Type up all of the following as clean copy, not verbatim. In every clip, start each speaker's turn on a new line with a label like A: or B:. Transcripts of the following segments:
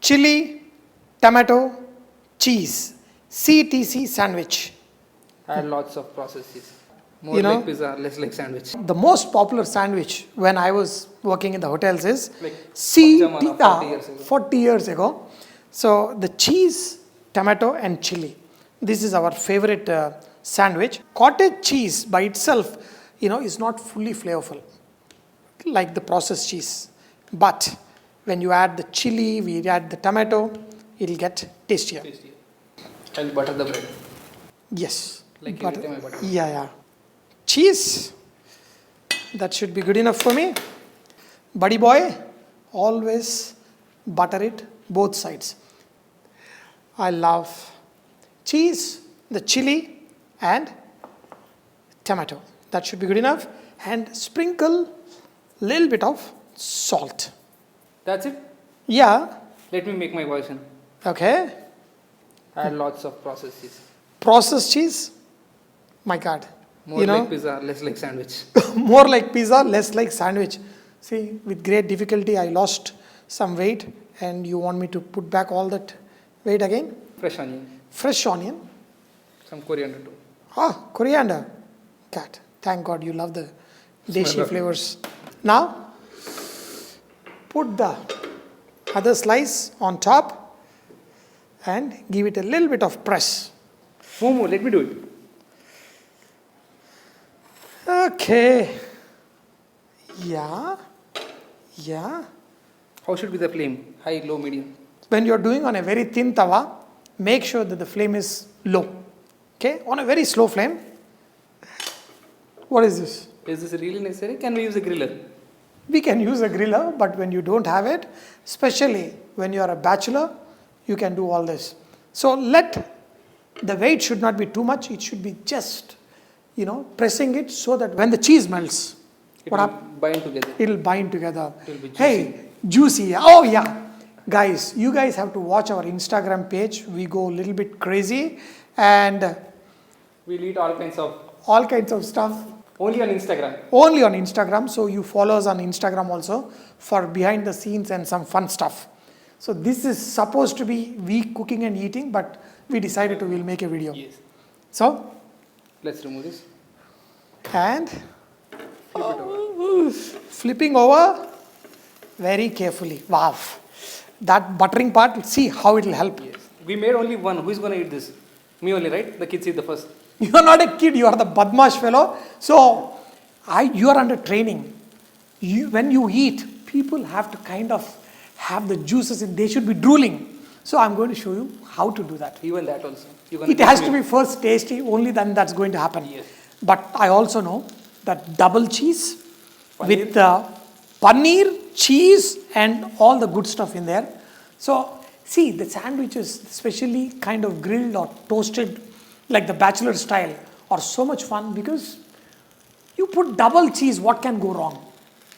A: chili, tomato, cheese, CTC sandwich.
B: Add lots of processes. More
A: You know,
B: like pizza, less like sandwich.
A: The most popular sandwich when I was working in the hotels is
B: Like
A: CT,
B: 40 years ago.
A: 40 years ago. So the cheese, tomato and chili. This is our favorite sandwich. Cottage cheese by itself, is not fully flavorful like the processed cheese. But when you add the chili, we add the tomato, it'll get tastier.
B: Tasty. I'll butter the bread.
A: Yes.
B: Like
A: Butter.
B: everything I butter.
A: Yeah. Cheese. That should be good enough for me. Buddy boy, always butter it both sides. I love cheese, the chili, and tomato. That should be good enough. And sprinkle little bit of salt.
B: That's it.
A: Yeah.
B: Let me make my version.
A: Okay.
B: Add lots of processes.
A: Processed cheese. My God.
B: More like pizza, less like sandwich.
A: More like pizza, less like sandwich. See, with great difficulty, I lost some weight, and you want me to put back all that weight again?
B: Fresh onion.
A: Fresh onion.
B: Some coriander too.
A: Coriander. God, thank God you love the Deshi
B: Smell of it.
A: flavors. Now, put the other slice on top and give it a little bit of press.
B: Momo, let me do it.
A: Okay. Yeah.
B: How should be the flame? High, low, medium?
A: When you're doing on a very thin tawa, make sure that the flame is low. Okay? On a very slow flame. What is this?
B: Is this really necessary? Can we use a griller?
A: We can use a griller, but when you don't have it, especially when you are a bachelor, you can do all this. So the weight should not be too much. It should be just, pressing it so that when the cheese melts,
B: It will bind together.
A: it'll bind together.
B: It'll be juicy.
A: Hey, juicy. Oh yeah. Guys, you guys have to watch our Instagram page. We go a little bit crazy and
B: We'll eat all kinds of.
A: all kinds of stuff.
B: Only on Instagram.
A: Only on Instagram. So you follow us on Instagram also for behind the scenes and some fun stuff. So this is supposed to be we cooking and eating, but we decided we'll make a video.
B: Yes.
A: So,
B: Let's remove this.
A: and flipping over very carefully. Wow. That buttering part, see how it will help.
B: Yes. We made only one. Who is going to eat this? Me only, right? The kids eat the first.
A: You are not a kid, you are the badmash fellow. So, you are under training. When you eat, people have to kind of have the juices, they should be drooling. So, I'm going to show you how to do that.
B: Even that also. You're gonna
A: It has to be first tasty, only then that's going to happen.
B: Yes.
A: But I also know that double cheese
B: Paneer.
A: with paneer, cheese, and all the good stuff in there. So, see, the sandwiches, especially kind of grilled or toasted, like the bachelor style, are so much fun because you put double cheese, what can go wrong?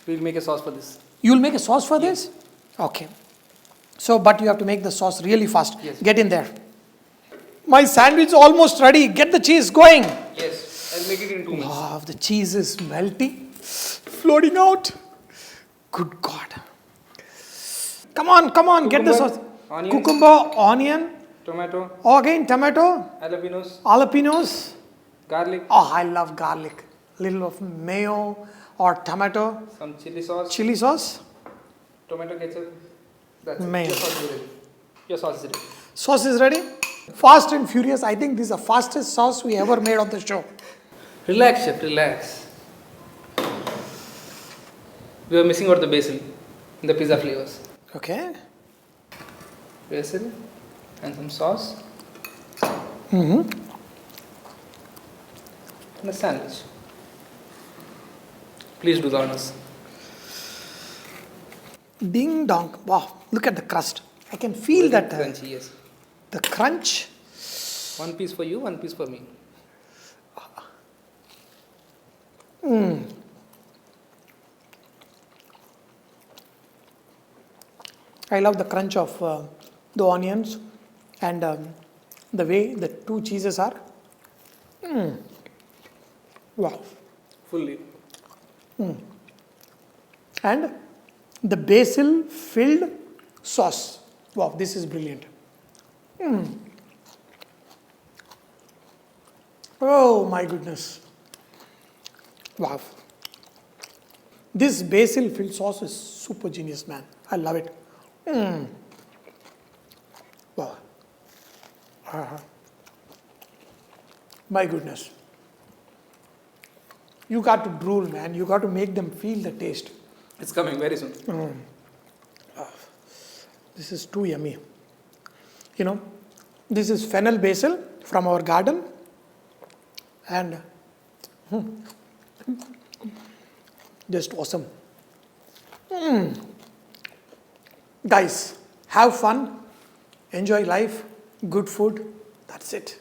B: We'll make a sauce for this.
A: You'll make a sauce for this? Okay. So, but you have to make the sauce really fast.
B: Yes.
A: Get in there. My sandwich is almost ready. Get the cheese going.
B: Yes. I'll make it in 2 minutes.
A: Wow, the cheese is melting, floating out. Good God. Come on, get the
B: Cucumber,
A: sauce.
B: onions.
A: Cucumber, onion,
B: Tomato,
A: again tomato, jalapenos.
B: garlic,
A: Oh, I love garlic. Little of mayo or tomato,
B: some chili sauce,
A: chili sauce,
B: tomato ketchup. That's
A: Mayo.
B: it. Your sauce is ready. Your sauce is ready.
A: Sauce is ready. Fast and furious. I think this is the fastest sauce we ever made on the show.
B: Relax, chef, relax. We are missing out the basil in the pizza flavors.
A: Okay.
B: Basil and some sauce.
A: Mm-hmm.
B: And a sandwich. Please do the honors.
A: Ding dong. Wow, look at the crust. I can feel that.
B: Crunchy, yes.
A: The crunch.
B: One piece for you, one piece for me.
A: I love the crunch of the onions and the way the two cheeses are. Wow.
B: Fully.
A: And the basil filled sauce. Wow, this is brilliant. Oh my goodness. Wow. This basil filled sauce is super genius, man. I love it. Wow. My goodness. You got to drool, man. You got to make them feel the taste.
B: It's coming very soon.
A: This is too yummy. You know, this is fennel basil from our garden. And just awesome. Guys, have fun, enjoy life, good food. That's it.